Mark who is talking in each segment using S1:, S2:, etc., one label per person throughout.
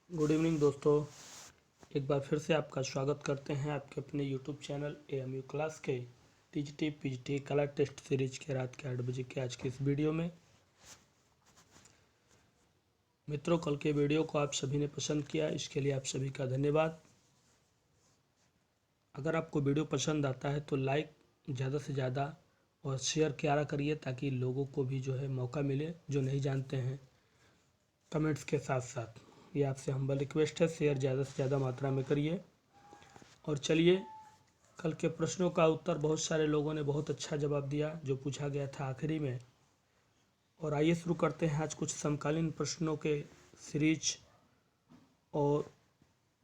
S1: Good evening दोस्तों। एक बार फिर से आपका स्वागत करते हैं आपके अपने यूट्यूब चैनल एएमयू क्लास के टीजीटी पीजीटी कला टेस्ट सीरीज के रात के 8 बजे के आज की इस वीडियो में। मित्रों, कल के वीडियो को आप सभी ने पसंद किया, इसके लिए आप सभी का धन्यवाद। अगर आपको वीडियो पसंद आता है तो लाइक ज़्यादा से ज़्यादा और शेयर किया करिए ताकि लोगों को भी जो है मौका मिले जो नहीं जानते हैं। कमेंट्स के साथ साथ ये आपसे हम्बल रिक्वेस्ट है, शेयर ज़्यादा से ज़्यादा मात्रा में करिए। और चलिए, कल के प्रश्नों का उत्तर बहुत सारे लोगों ने बहुत अच्छा जवाब दिया जो पूछा गया था आखिरी में। और आइए शुरू करते हैं आज कुछ समकालीन प्रश्नों के सीरीज और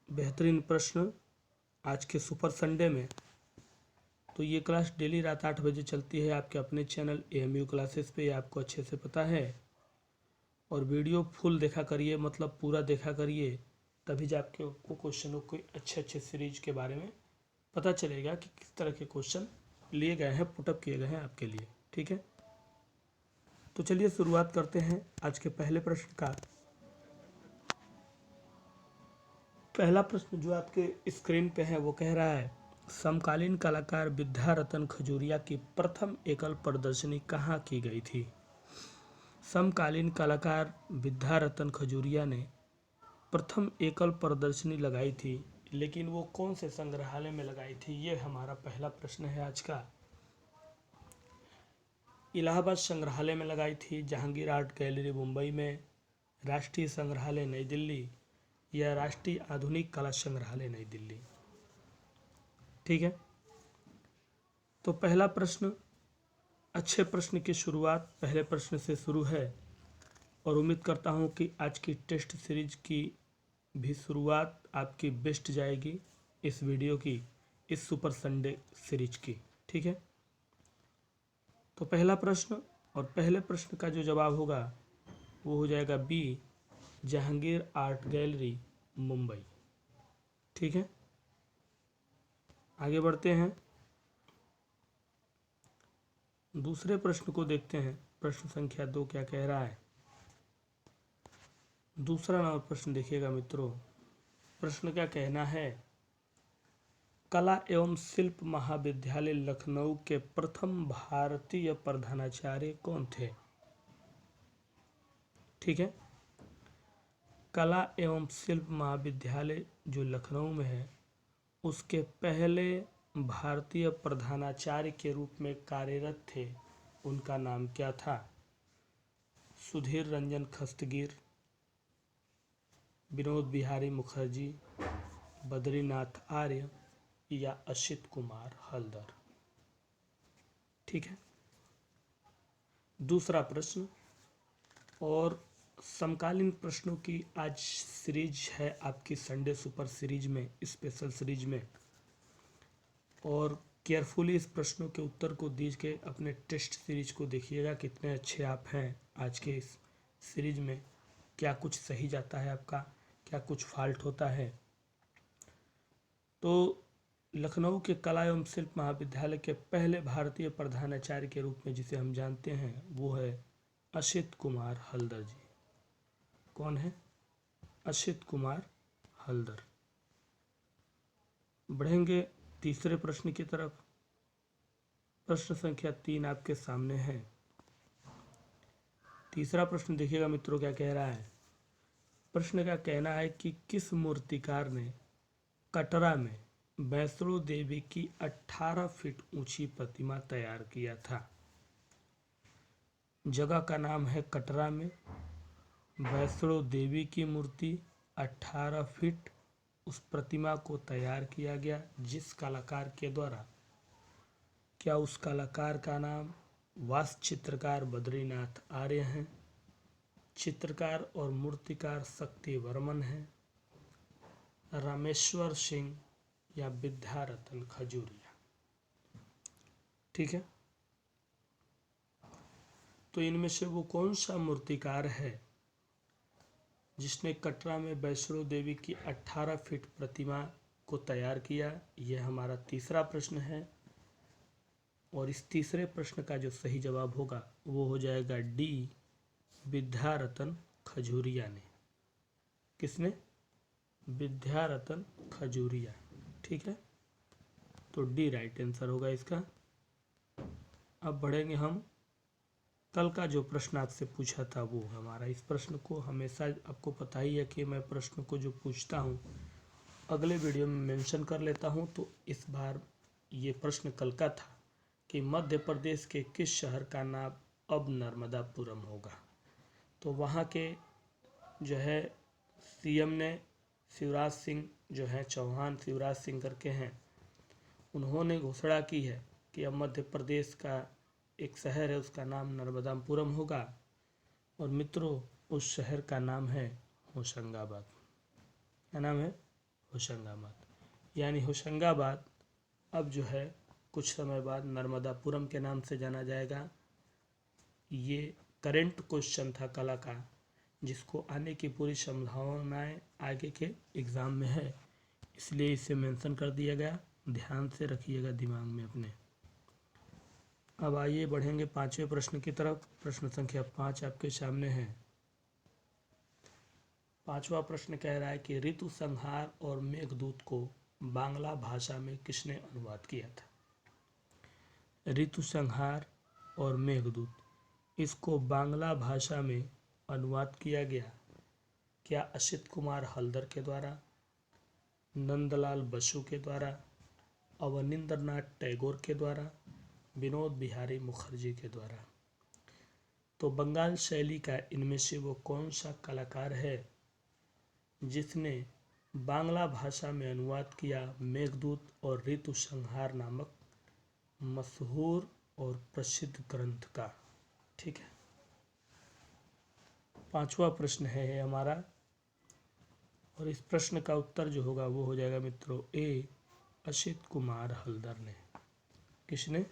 S1: बेहतरीन प्रश्न आज के सुपर संडे में। तो ये क्लास डेली रात 8 बजे चलती है आपके अपने चैनल एएमयू क्लासेस पे, ये आपको अच्छे से पता है। और वीडियो फुल देखा करिए, मतलब पूरा देखा करिए, तभी जा आपको क्वेश्चनों के अच्छे सीरीज के बारे में पता चलेगा कि किस तरह के क्वेश्चन लिए गए हैं, पुटअप किए गए हैं आपके लिए। ठीक है, तो चलिए शुरुआत करते हैं आज के पहले प्रश्न का। पहला प्रश्न जो आपके स्क्रीन पे है वो कह रहा है, समकालीन कलाकार विद्यारतन खजूरिया की प्रथम एकल प्रदर्शनी कहाँ की गई थी? समकालीन कलाकार विद्यारतन खजूरिया ने प्रथम एकल प्रदर्शनी लगाई थी, लेकिन वो कौन से संग्रहालय में लगाई थी, ये हमारा पहला प्रश्न है आज का। इलाहाबाद संग्रहालय में लगाई थी, जहांगीर आर्ट गैलरी मुंबई में, राष्ट्रीय संग्रहालय नई दिल्ली या राष्ट्रीय आधुनिक कला संग्रहालय नई दिल्ली। ठीक है, तो पहला प्रश्न, अच्छे प्रश्न की शुरुआत पहले प्रश्न से शुरू है और उम्मीद करता हूं कि आज की टेस्ट सीरीज की भी शुरुआत आपकी बेस्ट जाएगी इस वीडियो की, इस सुपर संडे सीरीज की। ठीक है, तो पहला प्रश्न और पहले प्रश्न का जो जवाब होगा वो हो जाएगा B, Jehangir art gallery Mumbai. ठीक है, आगे बढ़ते हैं, दूसरे प्रश्न को देखते हैं। प्रश्न संख्या 2 क्या कह रहा है? दूसरा नंबर प्रश्न देखिएगा मित्रों। प्रश्न क्या कहना है, कला एवं शिल्प महाविद्यालय लखनऊ के प्रथम भारतीय प्रधानाचार्य कौन थे? ठीक है, कला एवं शिल्प महाविद्यालय जो लखनऊ में है उसके पहले भारतीय प्रधानाचार्य के रूप में कार्यरत थे, उनका नाम क्या था? सुधीर रंजन खस्तगीर, विनोद बिहारी मुखर्जी, बद्रीनाथ आर्य या असित कुमार हल्दर। ठीक है, दूसरा प्रश्न और समकालीन प्रश्नों की आज सीरीज है आपकी संडे सुपर सीरीज में, स्पेशल सीरीज में। और केयरफुली इस प्रश्नों के उत्तर को दीजिए, अपने टेस्ट सीरीज को देखिएगा कितने अच्छे आप हैं। आज के इस सीरीज में क्या कुछ सही जाता है आपका, क्या कुछ फॉल्ट होता है। तो लखनऊ के कला एवं शिल्प महाविद्यालय के पहले भारतीय प्रधानाचार्य के रूप में जिसे हम जानते हैं वो है असित कुमार हल्दर जी। कौन है? असित कुमार हल्दर। बढ़ेंगे तीसरे प्रश्न की तरफ। प्रश्न संख्या 3 आपके सामने है। तीसरा प्रश्न देखिएगा मित्रों क्या कह रहा है। प्रश्न का कहना है कि किस मूर्तिकार ने कटरा में वैष्णो देवी की 18 फीट ऊंची प्रतिमा तैयार किया था? जगह का नाम है कटरा में, वैष्णो देवी की मूर्ति 18 फीट उस प्रतिमा को तैयार किया गया। जिस कलाकार के द्वारा, क्या उस कलाकार का नाम वास्तु चित्रकार बद्रीनाथ आर्य हैं, चित्रकार और मूर्तिकार शक्ति वर्मन हैं, रामेश्वर सिंह या विद्यारतन खजूरिया? ठीक है, तो इनमें से वो कौन सा मूर्तिकार है जिसने कटरा में वैष्णो देवी की 18 फीट प्रतिमा को तैयार किया? यह हमारा तीसरा प्रश्न है। और इस तीसरे प्रश्न का जो सही जवाब होगा वो हो जाएगा डी, विद्यारतन खजूरिया ने। किसने? विद्यारतन खजूरिया। ठीक है, तो डी राइट आंसर होगा इसका। अब बढ़ेंगे हम, कल का जो प्रश्न आपसे पूछा था वो हमारा, इस प्रश्न को हमेशा आपको पता ही है कि मैं प्रश्न को जो पूछता हूँ अगले वीडियो में मेंशन कर लेता हूँ। तो इस बार ये प्रश्न कल का था कि मध्य प्रदेश के किस शहर का नाम अब नर्मदापुरम होगा। तो वहाँ के जो है सीएम ने शिवराज सिंह जो है चौहान, शिवराज सिंह करके हैं, उन्होंने घोषणा की है कि अब मध्य प्रदेश का एक शहर है उसका नाम नर्मदापुरम होगा। और मित्रों उस शहर का नाम है होशंगाबाद। क्या नाम है? होशंगाबाद। यानी होशंगाबाद अब जो है कुछ समय बाद नर्मदापुरम के नाम से जाना जाएगा। ये करेंट क्वेश्चन था कला का, जिसको आने की पूरी संभावनाएं आगे के एग्ज़ाम में है, इसलिए इसे मेंशन कर दिया गया। ध्यान से रखिएगा दिमाग में अपने। अब आइए बढ़ेंगे पांचवें प्रश्न की तरफ। प्रश्न संख्या 5 आपके सामने है। पांचवा प्रश्न कह रहा है कि ऋतु संहार और मेघदूत को बांग्ला भाषा में किसने अनुवाद किया था? ऋतु संहार और मेघदूत, इसको बांग्ला भाषा में अनुवाद किया गया। क्या असित कुमार हल्दर के द्वारा, नंदलाल बसु के द्वारा, अवनींद्रनाथ टैगोर के द्वारा, विनोद बिहारी मुखर्जी के द्वारा? तो बंगाल शैली का इनमें से वो कौन सा कलाकार है जिसने बांग्ला भाषा में अनुवाद किया मेघदूत और ऋतु संहार नामक मशहूर और प्रसिद्ध ग्रंथ का? ठीक है, पांचवा प्रश्न है हमारा, और इस प्रश्न का उत्तर जो होगा वो हो जाएगा मित्रों ए, असित कुमार हल्दर ने। किसने?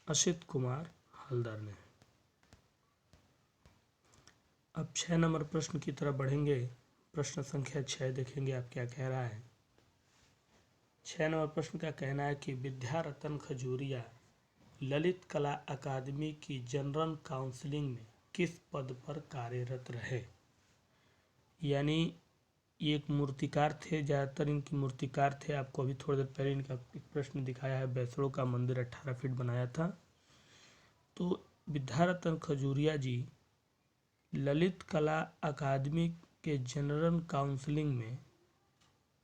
S1: असित कुमार हल्दर ने। अब 6 नंबर प्रश्न की तरफ बढ़ेंगे। प्रश्न संख्या 6 देखेंगे आप क्या कह रहा है। 6 नंबर प्रश्न का कहना है कि विद्यारतन खजूरिया ललित कला अकादमी की जनरल काउंसिलिंग में किस पद पर कार्यरत रहे? यानी ये एक मूर्तिकार थे, ज़्यादातर इनकी मूर्तिकार थे। आपको अभी थोड़ी देर पहले इनका एक प्रश्न दिखाया है, बैसड़ों का मंदिर 18 फीट बनाया था। तो विद्यारतन खजूरिया जी ललित कला अकादमी के जनरल काउंसिलिंग में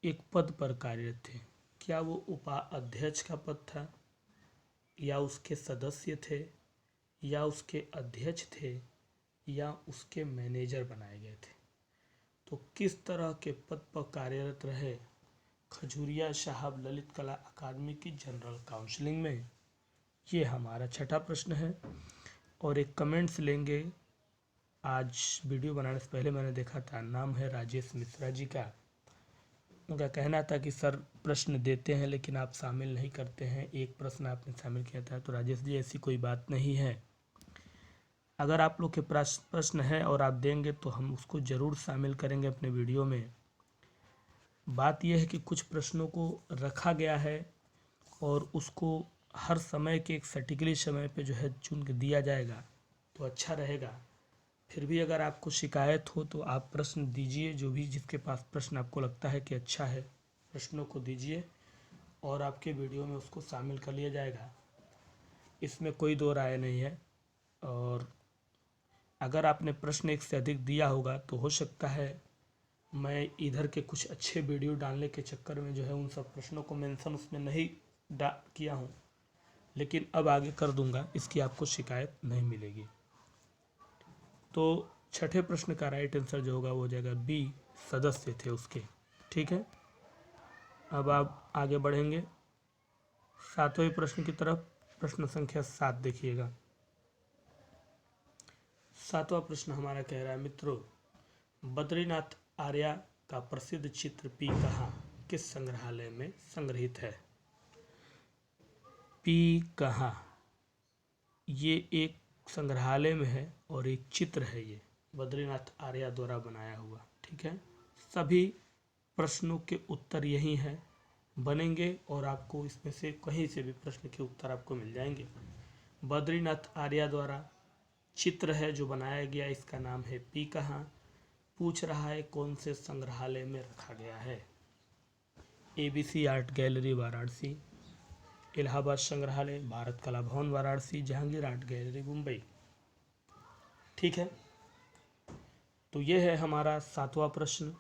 S1: एक पद पर कार्यरत थे। क्या वो उपाध्यक्ष का पद था, या उसके सदस्य थे, या उसके अध्यक्ष थे, या उसके मैनेजर बनाए गए थे? तो किस तरह के पद पर कार्यरत रहे खजूरिया साहब ललित कला अकादमी की जनरल काउंसिलिंग में? ये हमारा छठा प्रश्न है। और एक कमेंट्स लेंगे। आज वीडियो बनाने से पहले मैंने देखा था, नाम है राजेश मिश्रा जी का। उनका कहना था कि सर प्रश्न देते हैं लेकिन आप शामिल नहीं करते हैं, एक प्रश्न आपने शामिल किया था। तो राजेश जी ऐसी कोई बात नहीं है, अगर आप लोग के प्रश्न है और आप देंगे तो हम उसको ज़रूर शामिल करेंगे अपने वीडियो में। बात यह है कि कुछ प्रश्नों को रखा गया है और उसको हर समय के एक सटीकली समय पे जो है चुन के दिया जाएगा तो अच्छा रहेगा। फिर भी अगर आपको शिकायत हो तो आप प्रश्न दीजिए, जो भी जिसके पास प्रश्न आपको लगता है कि अच्छा है प्रश्नों को दीजिए और आपके वीडियो में उसको शामिल कर लिया जाएगा। इसमें कोई दो राय नहीं है। और अगर आपने प्रश्न एक से अधिक दिया होगा तो हो सकता है मैं इधर के कुछ अच्छे वीडियो डालने के चक्कर में जो है उन सब प्रश्नों को मेंशन उसमें नहीं किया हूँ, लेकिन अब आगे कर दूंगा, इसकी आपको शिकायत नहीं मिलेगी। तो छठे प्रश्न का राइट आंसर जो होगा वो हो जाएगा बी, सदस्य थे उसके। ठीक है, अब आप आगे बढ़ेंगे 7वें प्रश्न की तरफ। प्रश्न संख्या 7 देखिएगा। 7वां प्रश्न हमारा कह रहा है मित्रों, बद्रीनाथ आर्या का प्रसिद्ध चित्र पी कहाँ किस संग्रहालय में संग्रहित है? पी कहाँ ये एक संग्रहालय में है और एक चित्र है, ये बद्रीनाथ आर्या द्वारा बनाया हुआ। ठीक है, सभी प्रश्नों के उत्तर यही हैं बनेंगे और आपको इसमें से कहीं से भी प्रश्न के उत्तर आपको मिल जाएंगे। बद्रीनाथ आर्या द्वारा चित्र है जो बनाया गया, इसका नाम है पी कहाँ। पूछ रहा है कौन से संग्रहालय में रखा गया है। ABC art gallery Varanasi, Allahabad संग्रहालय, भारत कला भवन वाराणसी, जहांगीर आर्ट गैलरी मुंबई। ठीक है, तो ये है हमारा 7वां प्रश्न,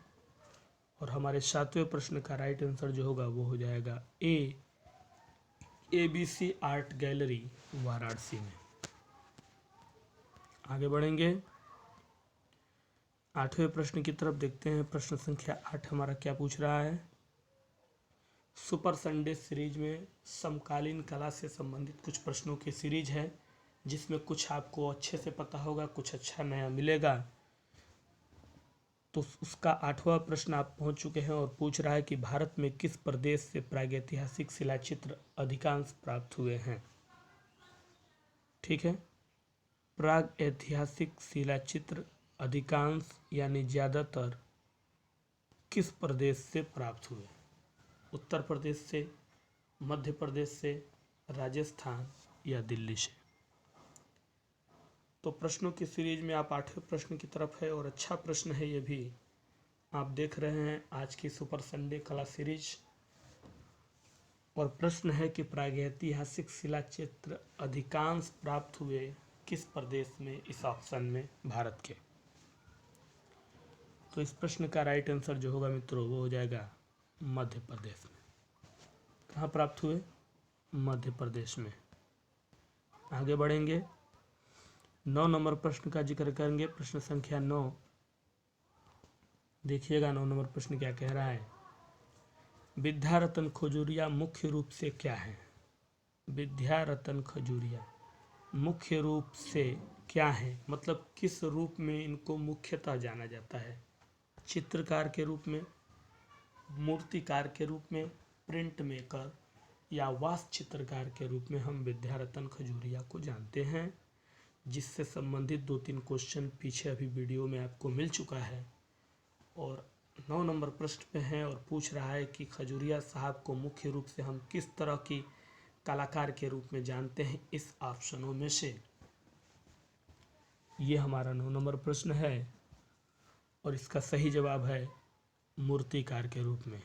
S1: और हमारे 7वें प्रश्न का राइट आंसर जो होगा वो हो जाएगा ए, ABC आर्ट गैलरी वाराणसी में। आगे बढ़ेंगे 8वें प्रश्न की तरफ, देखते हैं प्रश्न संख्या 8 हमारा क्या पूछ रहा है। सुपर संडे सीरीज में समकालीन कला से संबंधित कुछ प्रश्नों की सीरीज है, जिसमें कुछ आपको अच्छे से पता होगा, कुछ अच्छा नया मिलेगा। तो उसका 8वां प्रश्न आप पहुंच चुके हैं, और पूछ रहा है कि भारत में किस प्रदेश से प्रागैतिहासिक शिलाचित्र अधिकांश प्राप्त हुए हैं। ठीक है, प्रागैतिहासिक शिलाचित्र अधिकांश यानी ज़्यादातर किस प्रदेश से प्राप्त हुए। उत्तर प्रदेश से, मध्य प्रदेश से, राजस्थान या दिल्ली से। तो प्रश्नों की सीरीज में आप 8वें प्रश्न की तरफ है, और अच्छा प्रश्न है ये भी। आप देख रहे हैं आज की सुपर संडे कला सीरीज, और प्रश्न है कि प्रागैतिहासिक शिलाचित्र अधिकांश प्राप्त हुए किस प्रदेश में, इस ऑप्शन में भारत के। तो इस प्रश्न का राइट आंसर जो होगा मित्रों वो हो जाएगा मध्य प्रदेश में। कहाँ प्राप्त हुए? मध्य प्रदेश में। आगे बढ़ेंगे, 9 नंबर प्रश्न का जिक्र करेंगे, प्रश्न संख्या 9। देखिएगा 9 नंबर प्रश्न क्या कह रहा है। विद्यारतन खजूरिया मुख्य रूप से क्या है? विद्यारतन खजूरिया मुख्य रूप से क्या है, मतलब किस रूप में इनको मुख्यतः जाना जाता है? चित्रकार के रूप में, मूर्तिकार के रूप में, प्रिंट मेकर या वास्तु चित्रकार के रूप में हम विद्यारतन खजूरिया को जानते हैं, जिससे संबंधित 2-3 क्वेश्चन पीछे अभी वीडियो में आपको मिल चुका है। और 9 नंबर प्रश्न पे है, और पूछ रहा है कि खजूरिया साहब को मुख्य रूप से हम किस तरह की कलाकार के रूप में जानते हैं, इस ऑप्शनों में से। ये हमारा 9 नंबर प्रश्न है, और इसका सही जवाब है मूर्तिकार के रूप में।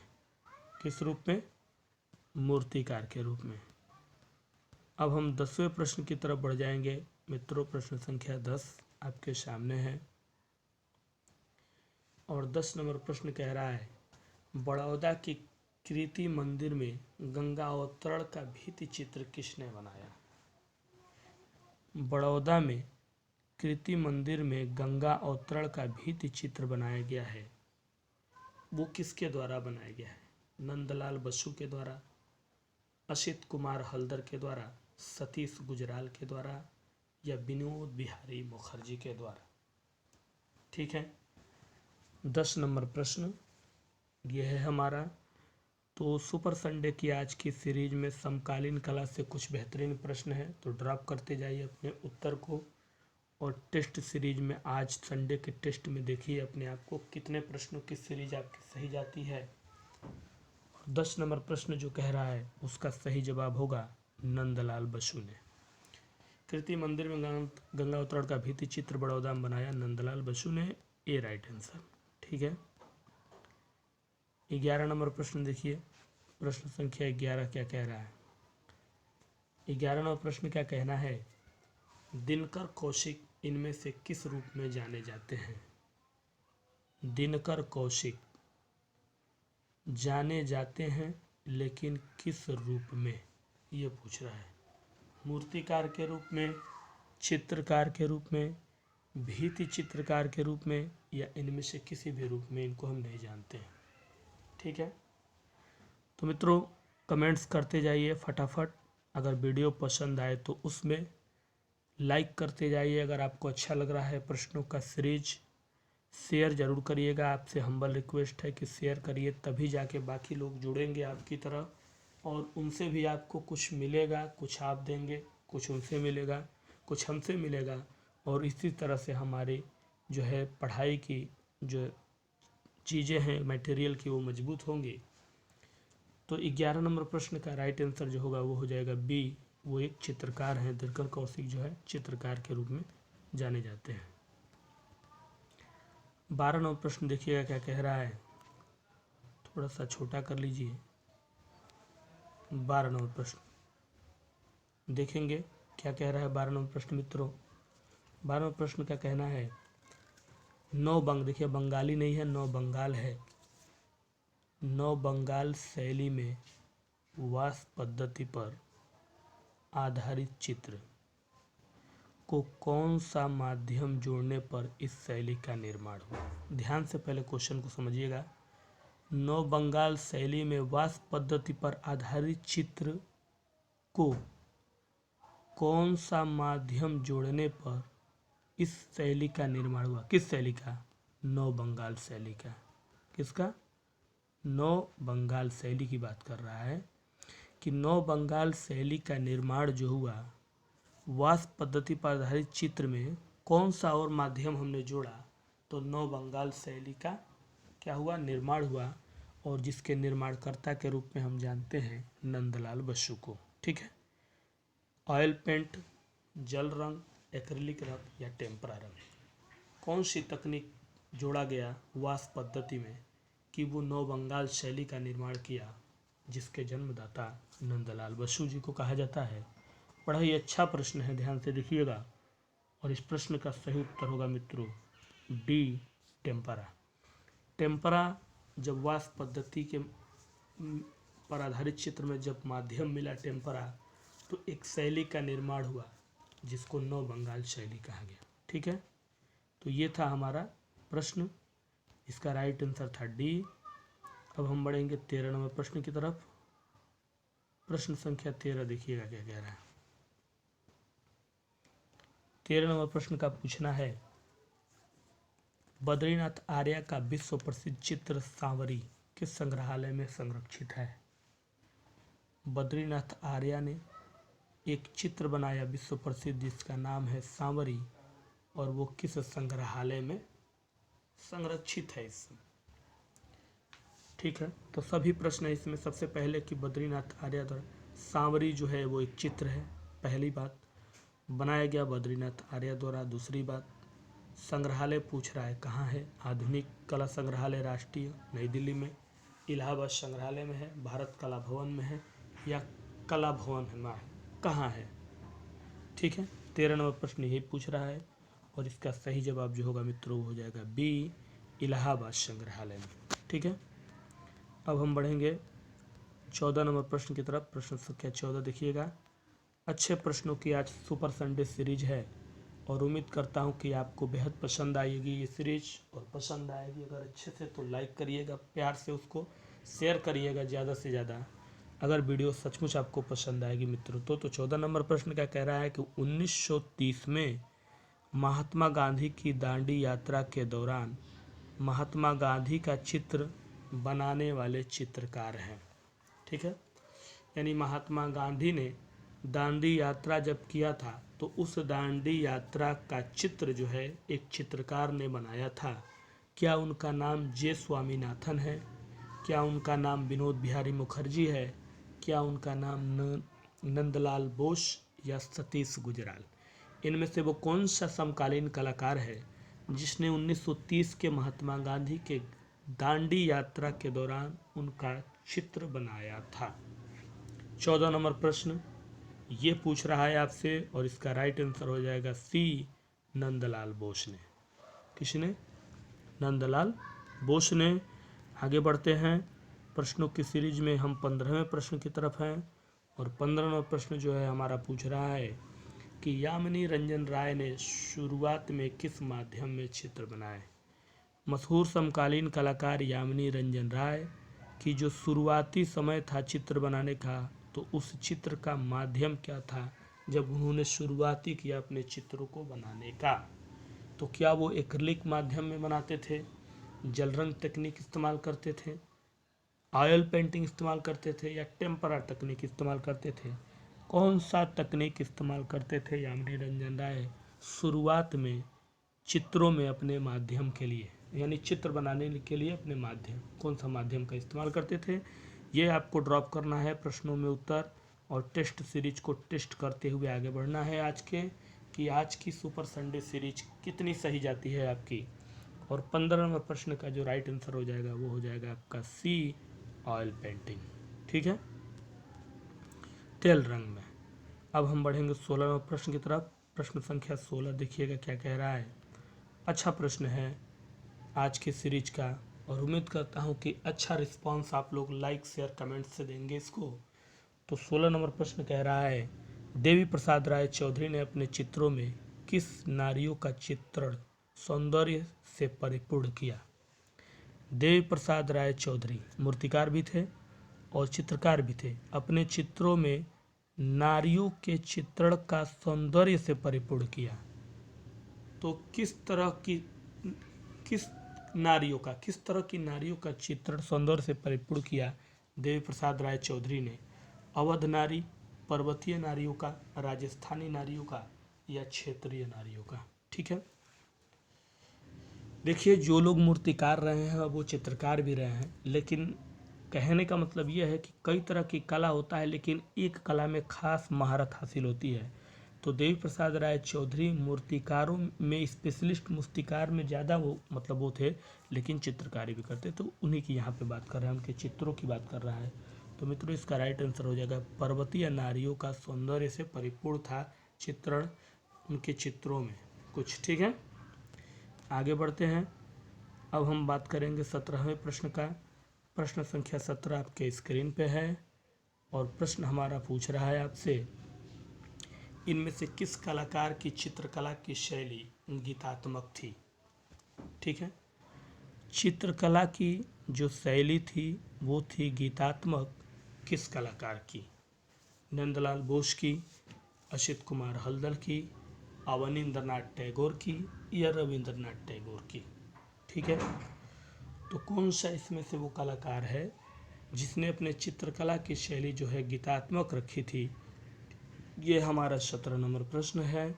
S1: किस रूप में? मूर्तिकार के रूप में। अब हम 10वें प्रश्न की तरफ बढ़ जाएंगे मित्रों। प्रश्न संख्या 10 आपके सामने है, और 10 नंबर प्रश्न कह रहा है, बड़ौदा की कीर्ति मंदिर में गंगा अवतरण का भित्ति चित्र किसने बनाया? बड़ौदा में कीर्ति मंदिर में गंगा अवतरण का भित्ति चित्र बनाया गया है, वो किसके द्वारा बनाया गया है? नंदलाल बसु के द्वारा, असित कुमार हल्दर के द्वारा, सतीश गुजराल के द्वारा, या विनोद बिहारी मुखर्जी के द्वारा। ठीक है, 10 नंबर प्रश्न ये है हमारा। तो सुपर संडे की आज की सीरीज में समकालीन कला से कुछ बेहतरीन प्रश्न है, तो ड्रॉप करते जाइए अपने उत्तर को। और टेस्ट सीरीज में आज संडे के टेस्ट में देखिए अपने आप को कितने प्रश्नों की सीरीज आपकी सही जाती है। 10 नंबर प्रश्न जो कह रहा है उसका सही जवाब होगा नंदलाल बसु ने। कीर्ति मंदिर में गंगा अवतरण का भित्ति चित्र बड़ौदा में बनाया नंदलाल बसु ने, ए राइट आंसर। ठीक है, 11 नंबर प्रश्न देखिए, प्रश्न संख्या 11 क्या कह रहा है। 11 नंबर प्रश्न क्या कहना है, दिनकर कौशिक इनमें से किस रूप में जाने जाते हैं? दिनकर कौशिक जाने जाते हैं, लेकिन किस रूप में, ये पूछ रहा है। मूर्तिकार के रूप में, चित्रकार के रूप में, भित्ति चित्रकार के रूप में, या इनमें से किसी भी रूप में इनको हम नहीं जानते हैं। ठीक है, तो मित्रों कमेंट्स करते जाइए फटाफट। अगर वीडियो पसंद आए तो उसमें लाइक करते जाइए। अगर आपको अच्छा लग रहा है प्रश्नों का सीरीज, शेयर ज़रूर करिएगा। आपसे हम्बल रिक्वेस्ट है कि शेयर करिए, तभी जाके बाकी लोग जुड़ेंगे आपकी तरह, और उनसे भी आपको कुछ मिलेगा। कुछ आप देंगे, कुछ उनसे मिलेगा, कुछ हमसे मिलेगा, और इसी तरह से हमारी जो है पढ़ाई की जो चीज़ें हैं मटेरियल की वो मजबूत होंगी। तो 11 नंबर प्रश्न का राइट आंसर जो होगा वो हो जाएगा बी, वो एक चित्रकार हैं। दिनकर कौशिक जो है चित्रकार के रूप में जाने जाते हैं। 12 नंबर प्रश्न देखिएगा क्या कह रहा है, थोड़ा सा छोटा कर लीजिए। 12 नंबर प्रश्न देखेंगे क्या कह रहा है 12 नंबर प्रश्न मित्रों। 12 नंबर प्रश्न का कहना है, नौ बंग, देखिए बंगाली नहीं है, नौ बंगाल है। नौ बंगाल शैली में वास पद्धति पर आधारित चित्र को कौन सा माध्यम जोड़ने पर इस शैली का निर्माण हुआ। ध्यान से पहले क्वेश्चन को समझिएगा। नौ बंगाल शैली में वास पद्धति पर आधारित चित्र को कौन सा माध्यम जोड़ने पर इस शैली का निर्माण हुआ। किस शैली का? नौ बंगाल शैली का। किसका? नौ बंगाल शैली की बात कर रहा है कि नौ बंगाल शैली का निर्माण जो हुआ, वास पद्धति पर आधारित चित्र में कौन सा और माध्यम हमने जोड़ा तो नौ बंगाल शैली का क्या हुआ? निर्माण हुआ। और जिसके निर्माणकर्ता के रूप में हम जानते हैं नंदलाल बसु को। ठीक है। ऑयल पेंट, जल रंग, एक्रिलिक रंग या टेम्परा रंग, कौन सी तकनीक जोड़ा गया वास पद्धति में कि वो नौ बंगाल शैली का निर्माण किया, जिसके जन्मदाता नंदलाल बसु जी को कहा जाता है। बड़ा ही अच्छा प्रश्न है, ध्यान से देखिएगा। और इस प्रश्न का सही उत्तर होगा मित्रों डी, टेम्परा। टेम्परा जब वास पद्धति के पर आधारित चित्र में जब माध्यम मिला टेम्परा, तो एक शैली का निर्माण हुआ जिसको नौ बंगाल शैली कहा गया। ठीक है। तो ये था हमारा प्रश्न, इसका राइट आंसर था डी। अब हम बढ़ेंगे 13 नंबर प्रश्न की तरफ। प्रश्न संख्या 13 देखिएगा क्या कह रहा है। 13 नंबर प्रश्न का पूछना है, बद्रीनाथ आर्या का विश्व प्रसिद्ध चित्र सांवरी किस संग्रहालय में संरक्षित है। बद्रीनाथ आर्या ने एक चित्र बनाया विश्व प्रसिद्ध जिसका नाम है सांवरी, और वो किस संग्रहालय में संरक्षित है इस। ठीक है। तो सभी प्रश्न है इसमें। सबसे पहले कि बद्रीनाथ आर्या द्वारा सांवरी जो है वो एक चित्र है, पहली बात बनाया गया बद्रीनाथ आर्या द्वारा। दूसरी बात, संग्रहालय पूछ रहा है कहाँ है। आधुनिक कला संग्रहालय राष्ट्रीय नई दिल्ली में, इलाहाबाद संग्रहालय में है, भारत कला भवन में है या कला भवन में है, कहाँ है। ठीक है। 13 नंबर प्रश्न यही पूछ रहा है और इसका सही जवाब जो होगा मित्रों वो हो जाएगा बी, इलाहाबाद संग्रहालय में। ठीक है। अब हम बढ़ेंगे 14 नंबर प्रश्न की तरफ। प्रश्न संख्या 14 देखिएगा। अच्छे प्रश्नों की आज सुपर संडे सीरीज है और उम्मीद करता हूं कि आपको बेहद पसंद आएगी ये सीरीज। और पसंद आएगी अगर अच्छे से तो लाइक करिएगा, प्यार से उसको शेयर करिएगा ज़्यादा से ज़्यादा, अगर वीडियो सचमुच आपको पसंद आएगी मित्रों। तो 14 नंबर प्रश्न क्या कह रहा है कि 1930 में महात्मा गांधी की दांडी यात्रा के दौरान महात्मा गांधी का चित्र बनाने वाले चित्रकार हैं। ठीक है। यानी महात्मा गांधी ने दांडी यात्रा जब किया था तो उस दांडी यात्रा का चित्र जो है एक चित्रकार ने बनाया था। क्या उनका नाम जे स्वामीनाथन है, क्या उनका नाम विनोद बिहारी मुखर्जी है, क्या उनका नाम नंदलाल बोस या सतीश गुजराल। इनमें से वो कौन सा समकालीन कलाकार है जिसने 1930 के महात्मा गांधी के दांडी यात्रा के दौरान उनका चित्र बनाया था। 14 नंबर प्रश्न ये पूछ रहा है आपसे और इसका राइट आंसर हो जाएगा सी, नंदलाल बोस ने। किसने? नंदलाल बोस ने। आगे बढ़ते हैं प्रश्नों की सीरीज में, हम 15वें प्रश्न की तरफ हैं और 15वां प्रश्न जो है हमारा पूछ रहा है कि यामिनी रंजन राय ने शुरुआत में किस माध्यम में चित्र बनाए। मशहूर समकालीन कलाकार यामिनी रंजन राय की जो शुरुआती समय था चित्र बनाने का, तो उस चित्र का माध्यम क्या था जब उन्होंने शुरुआती किया अपने चित्रों को बनाने का। तो क्या वो एक्रिलिक माध्यम में बनाते थे, जल रंग तकनीक इस्तेमाल करते थे, ऑयल पेंटिंग इस्तेमाल करते थे या टेम्परा तकनीक इस्तेमाल करते थे। कौन सा तकनीक इस्तेमाल करते थे यामिनी रंजन राय शुरुआत में चित्रों में अपने माध्यम के लिए, यानी चित्र बनाने के लिए अपने माध्यम, कौन सा माध्यम का इस्तेमाल करते थे। ये आपको ड्रॉप करना है प्रश्नों में उत्तर और टेस्ट सीरीज को टेस्ट करते हुए आगे बढ़ना है आज के, कि आज की सुपर संडे सीरीज कितनी सही जाती है आपकी। और 15 नंबर प्रश्न का जो राइट आंसर हो जाएगा वो हो जाएगा आपका सी, ऑयल पेंटिंग। ठीक है, तेल रंग में। अब हम बढ़ेंगे 16 नंबर प्रश्न की तरफ। प्रश्न संख्या 16 देखिएगा क्या कह रहा है। अच्छा प्रश्न है आज के सीरीज का, और उम्मीद करता हूँ कि अच्छा रिस्पांस आप लोग लाइक शेयर कमेंट से देंगे इसको। तो 16 नंबर प्रश्न कह रहा है, देवी प्रसाद राय चौधरी ने अपने चित्रों में किस नारियों का चित्रण सौंदर्य से परिपूर्ण किया। देवी प्रसाद राय चौधरी मूर्तिकार भी थे और चित्रकार भी थे। अपने चित्रों में नारियों के चित्रण का सौंदर्य से परिपूर्ण किया। तो किस तरह की नारियों का चित्रण सौंदर्य से परिपूर्ण किया देवी प्रसाद राय चौधरी ने। अवध नारी, पर्वतीय नारियों का, राजस्थानी नारियों का, या क्षेत्रीय नारियों का। ठीक है, देखिए जो लोग मूर्तिकार रहे हैं वो चित्रकार भी रहे हैं, लेकिन कहने का मतलब ये है कि कई तरह की कला होता है लेकिन एक कला में खास महारत हासिल होती है। तो देवी प्रसाद राय चौधरी मूर्तिकारों में स्पेशलिस्ट, मूर्तिकार में ज़्यादा वो थे, लेकिन चित्रकारी भी करते। तो उन्हीं की यहाँ पे बात कर रहे हैं, उनके चित्रों की बात कर रहा है। तो मित्रों इसका राइट आंसर हो जाएगा पर्वतीय नारियों का सौंदर्य से परिपूर्ण था चित्रण उनके चित्रों में कुछ। ठीक है, आगे बढ़ते हैं। अब हम बात करेंगे 17वें प्रश्न का। प्रश्न संख्या 17 आपके स्क्रीन पे है और प्रश्न हमारा पूछ रहा है आपसे, इनमें से किस कलाकार की चित्रकला की शैली गीतात्मक थी। ठीक है, चित्रकला की जो शैली थी वो थी गीतात्मक। किस कलाकार की? नंदलाल बोस की, असित कुमार हल्दर की, अवनींद्रनाथ टैगोर की, या रविंद्रनाथ टैगोर की। ठीक है, तो कौन सा इसमें से वो कलाकार है जिसने अपने चित्रकला की शैली जो है गीतात्मक रखी थी। ये हमारा 17 नंबर प्रश्न है।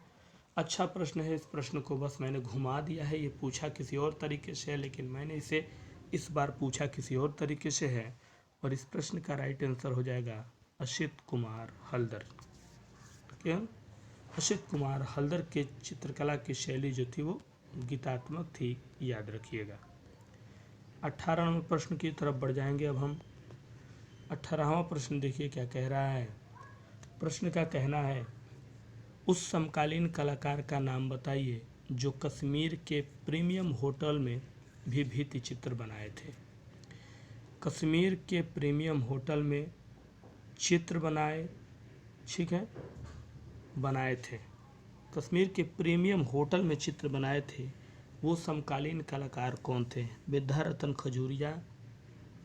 S1: अच्छा प्रश्न है, इस प्रश्न को बस मैंने घुमा दिया है। ये पूछा किसी और तरीके से है लेकिन मैंने इसे इस बार पूछा किसी और तरीके से है, और इस प्रश्न का राइट आंसर हो जाएगा असित कुमार हल्दर। क्या? असित कुमार हल्दर के चित्रकला की शैली जो थी वो गीतात्मक थी, याद रखिएगा। 18 नंबर प्रश्न की तरफ बढ़ जाएंगे अब हम। 18वां प्रश्न देखिए क्या कह रहा है। प्रश्न का कहना है, उस समकालीन कलाकार का नाम बताइए जो कश्मीर के प्रीमियम होटल में भी भित्ति चित्र बनाए थे। कश्मीर के प्रीमियम होटल में चित्र बनाए, ठीक है, बनाए थे। कश्मीर के प्रीमियम होटल में चित्र बनाए थे। वो समकालीन कलाकार कौन थे? विद्यारतन खजूरिया,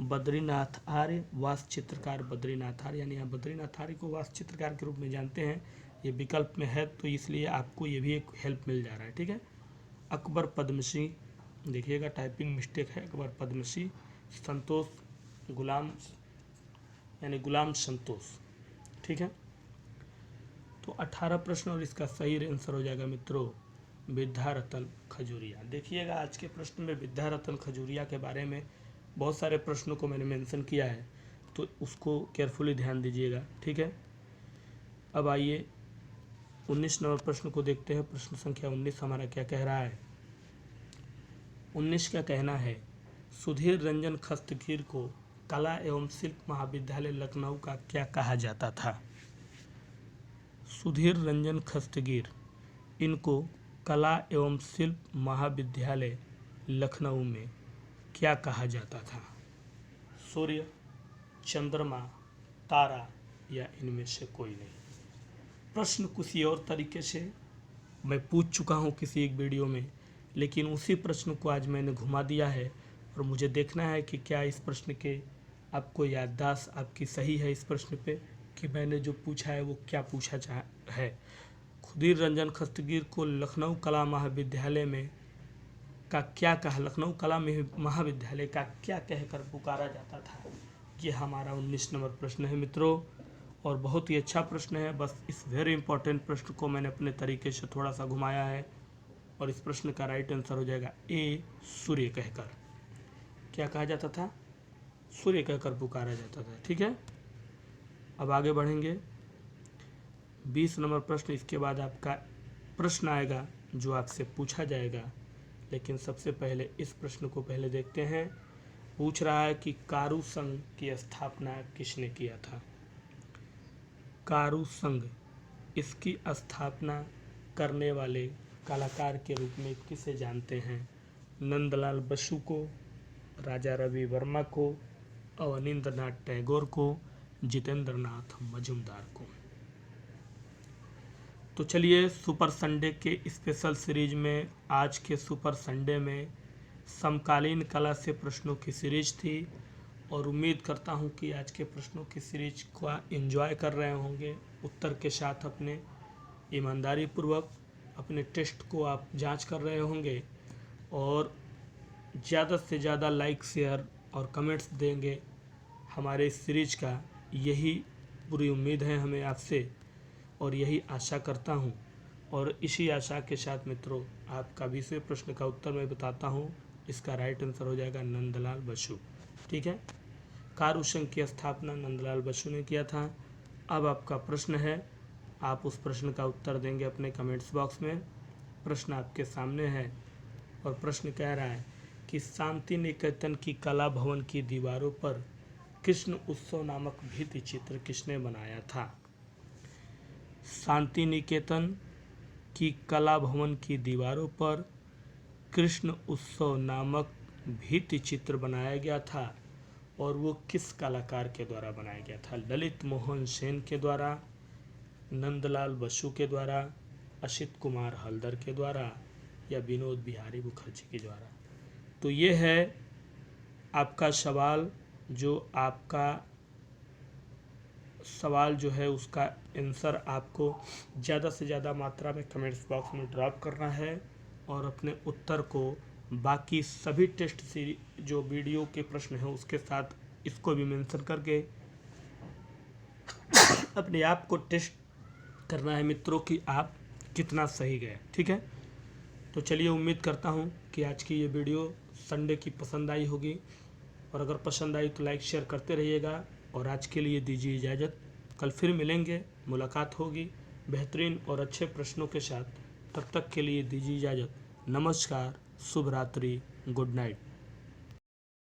S1: बद्रीनाथ आर्य, वास्तु चित्रकार बद्रीनाथ आर्य, यानी आप बद्रीनाथ आर्य को वास्तु चित्रकार के रूप में जानते हैं। ये विकल्प में है तो इसलिए आपको ये भी एक हेल्प मिल जा रहा है। ठीक है, अकबर पद्मश्री, देखिएगा टाइपिंग मिस्टेक है, अकबर पद्मश्री, संतोष गुलाम, यानी गुलाम संतोष। ठीक है, तो 18 प्रश्न और इसका सही आंसर हो जाएगा मित्रों विद्यारतन खजूरिया। देखिएगा आज के प्रश्न में विद्यारतन खजूरिया के बारे में बहुत सारे प्रश्नों को मैंने मेंशन किया है, तो उसको केयरफुली ध्यान दीजिएगा। ठीक है, अब आइए 19 नंबर प्रश्न को देखते हैं। प्रश्न संख्या 19 हमारा क्या कह रहा है। 19 का कहना है, सुधीर रंजन खस्तगीर को कला एवं शिल्प महाविद्यालय लखनऊ का क्या कहा जाता था। सुधीर रंजन खस्तगीर, इनको कला एवं शिल्प महाविद्यालय लखनऊ में क्या कहा जाता था। सूर्य, चंद्रमा, तारा, या इनमें से कोई नहीं। प्रश्न किसी और तरीके से मैं पूछ चुका हूँ किसी एक वीडियो में, लेकिन उसी प्रश्न को आज मैंने घुमा दिया है और मुझे देखना है कि क्या इस प्रश्न के आपको याददाश्त आपकी सही है इस प्रश्न पे कि मैंने जो पूछा है वो क्या पूछा है। सुधीर रंजन खस्तगीर को लखनऊ कला महाविद्यालय में का क्या कहा, लखनऊ कला महाविद्यालय का क्या कहकर पुकारा जाता था। ये हमारा 19 नंबर प्रश्न है मित्रों, और बहुत ही अच्छा प्रश्न है। बस इस वेरी इंपॉर्टेंट प्रश्न को मैंने अपने तरीके से थोड़ा सा घुमाया है, और इस प्रश्न का राइट आंसर हो जाएगा ए, सूर्य कहकर। क्या कहा जाता था? सूर्य कहकर पुकारा जाता था। ठीक है, अब आगे बढ़ेंगे 20 नंबर प्रश्न। इसके बाद आपका प्रश्न आएगा जो आपसे पूछा जाएगा लेकिन सबसे पहले इस प्रश्न को पहले देखते हैं। पूछ रहा है कि कारु संघ की स्थापना किसने किया था। कारु संघ, इसकी स्थापना करने वाले कलाकार के रूप में किसे जानते हैं? नंदलाल बसु को, राजा रवि वर्मा को, अवनींद्रनाथ टैगोर को, जितेंद्रनाथ मजूमदार को। तो चलिए, सुपर संडे के स्पेशल सीरीज में, आज के सुपर संडे में समकालीन कला से प्रश्नों की सीरीज थी और उम्मीद करता हूं कि आज के प्रश्नों की सीरीज को एंजॉय कर रहे होंगे। उत्तर के साथ अपने ईमानदारी पूर्वक अपने टेस्ट को आप जांच कर रहे होंगे और ज़्यादा से ज़्यादा लाइक, शेयर और कमेंट्स देंगे हमारे इस सीरीज का, यही पूरी उम्मीद है हमें आपसे और यही आशा करता हूं। और इसी आशा के साथ मित्रों, आपका 20वें प्रश्न का उत्तर मैं बताता हूं। इसका राइट आंसर हो जाएगा नंदलाल बसु। ठीक है, कारु संघ की स्थापना नंदलाल बसु ने किया था। अब आपका प्रश्न है, आप उस प्रश्न का उत्तर देंगे अपने कमेंट्स बॉक्स में। प्रश्न आपके सामने है और प्रश्न कह रहा है कि शांति निकेतन की कला भवन की दीवारों पर कृष्ण उत्सव नामक भित्ति चित्र किसने बनाया था। शांति निकेतन की कला भवन की दीवारों पर कृष्ण उत्सव नामक भित्ति चित्र बनाया गया था और वो किस कलाकार के द्वारा बनाया गया था। ललित मोहन सेन के द्वारा, नंदलाल बसु के द्वारा, असित कुमार हलदर के द्वारा या विनोद बिहारी मुखर्जी के द्वारा। तो ये है आपका सवाल, जो आपका सवाल जो है उसका आंसर आपको ज़्यादा से ज़्यादा मात्रा में कमेंट्स बॉक्स में ड्रॉप करना है और अपने उत्तर को बाकी सभी टेस्ट सीरीज जो वीडियो के प्रश्न हैं उसके साथ इसको भी मेंशन करके अपने आप को टेस्ट करना है मित्रों कि आप कितना सही गए। ठीक है, तो चलिए, उम्मीद करता हूँ कि आज की ये वीडियो संडे की पसंद आई होगी और अगर पसंद आई तो लाइक शेयर करते रहिएगा और आज के लिए दीजिए इजाज़त। कल फिर मिलेंगे, मुलाकात होगी बेहतरीन और अच्छे प्रश्नों के साथ। तब तक के लिए दीजिए इजाज़त। नमस्कार, शुभ रात्रि, गुड नाइट।